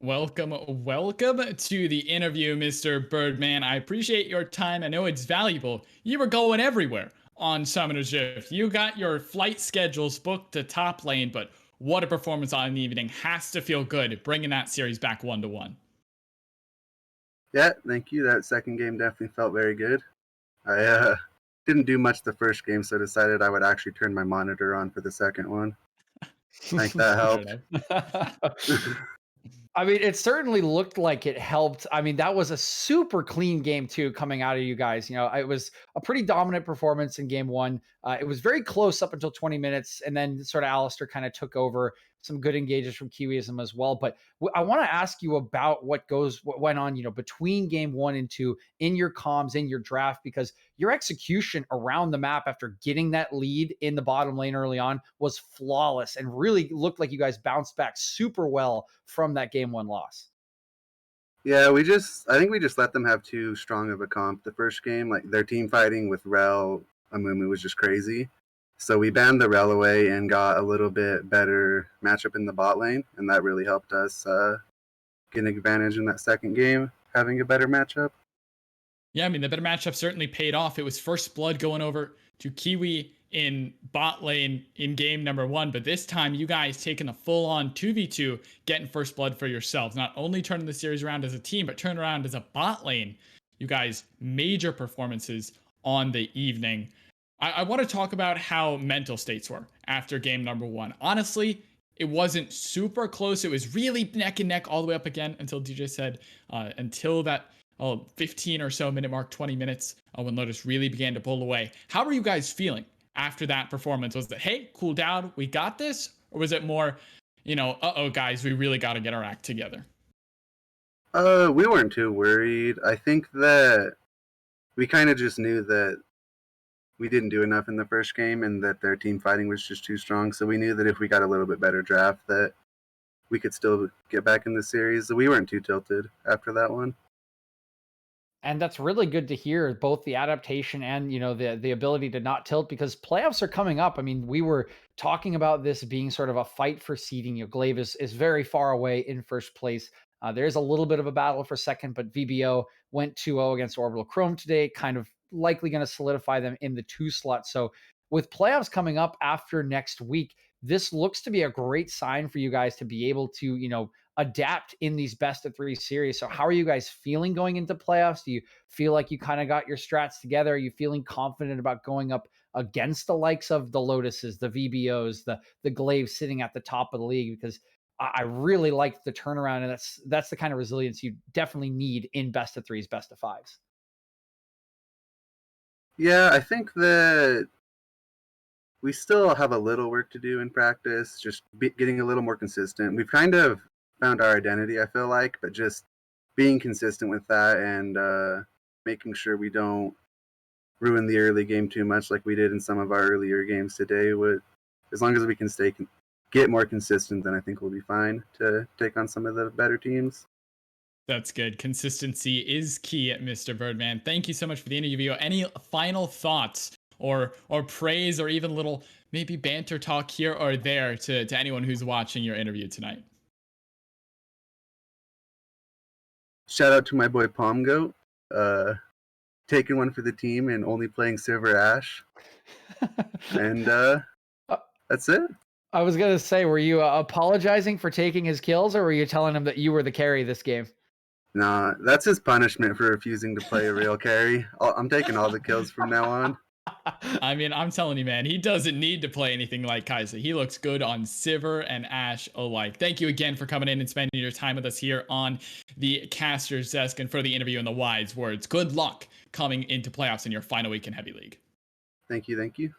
Welcome to the interview, Mr. Byrdman. I appreciate your time. I know it's valuable. You were going everywhere on Summoner's Rift. You got your flight schedules booked to top lane, but what a performance on the evening. Has to feel good bringing that series back 1-1. Yeah, thank you. That second game definitely felt very good. I didn't do much the first game, so decided I would actually turn my monitor on for the second one. I think that Fair helped. enough. I mean, it certainly looked like it helped. I mean, that was a super clean game too, coming out of you guys. It was a pretty dominant performance in game one. It was very close up until 20 minutes, and then sort of Alistair kind of took over. Some good engages from Kiwiism as well. But I want to ask you about what went on, between game one and two in your comms, in your draft, because your execution around the map after getting that lead in the bottom lane early on was flawless and really looked like you guys bounced back super well from that game one loss. Yeah, I think we just let them have too strong of a comp the first game. Like their team fighting with Rel, Amumu was just crazy. So we banned the Rel away and got a little bit better matchup in the bot lane, and that really helped us get an advantage in that second game, having a better matchup. Yeah, I mean, the better matchup certainly paid off. It was first blood going over to Kiwi in bot lane in game number one, but this time you guys taking a full on 2v2, getting first blood for yourselves. Not only turning the series around as a team, but turn around as a bot lane. You guys, major performances on the evening. I want to talk about how mental states were after game number one. Honestly, it wasn't super close. It was really neck and neck all the way up again until DJ said, until that 15 or so minute mark, 20 minutes, when Lotus really began to pull away. How were you guys feeling after that performance? Was it, hey, cool down, we got this? Or was it more, uh-oh, guys, we really got to get our act together? We weren't too worried. I think that we kind of just knew that we didn't do enough in the first game and that their team fighting was just too strong. So we knew that if we got a little bit better draft, that we could still get back in the series. So we weren't too tilted after that one. And that's really good to hear, both the adaptation and the ability to not tilt, because playoffs are coming up. I mean, we were talking about this being sort of a fight for seeding. Glaive is very far away in first place. There's a little bit of a battle for second, but VBO went 2-0 against Orbital Chrome today, kind of likely going to solidify them in the 2 slot. So with playoffs coming up after next week, this looks to be a great sign for you guys to be able to, adapt in these best of 3 series. So how are you guys feeling going into playoffs? Do you feel like you kind of got your strats together? Are you feeling confident about going up against the likes of the Lotuses, the VBOs, the Glaives sitting at the top of the league? Because I really like the turnaround, and that's the kind of resilience you definitely need in best of 3s, best of 5s. Yeah, I think that we still have a little work to do in practice, just getting a little more consistent. We've kind of found our identity, I feel like, but just being consistent with that and making sure we don't ruin the early game too much like we did in some of our earlier games today. As long as we can get more consistent, then I think we'll be fine to take on some of the better teams. That's good. Consistency is key, Mr. Byrdman. Thank you so much for the interview. Any final thoughts or praise or even little maybe banter talk here or there to anyone who's watching your interview tonight? Shout out to my boy Palm Goat, taking one for the team and only playing Silver Ash. And that's it. I was going to say, were you apologizing for taking his kills, or were you telling him that you were the carry this game? Nah, that's his punishment for refusing to play a real carry. I'm taking all the kills from now on. I mean, I'm telling you, man, he doesn't need to play anything like Kai'Sa. He looks good on Sivir and Ashe alike. Thank you again for coming in and spending your time with us here on the Caster's Desk and for the interview and the wise words. Good luck coming into playoffs in your final week in Heavy League. Thank you.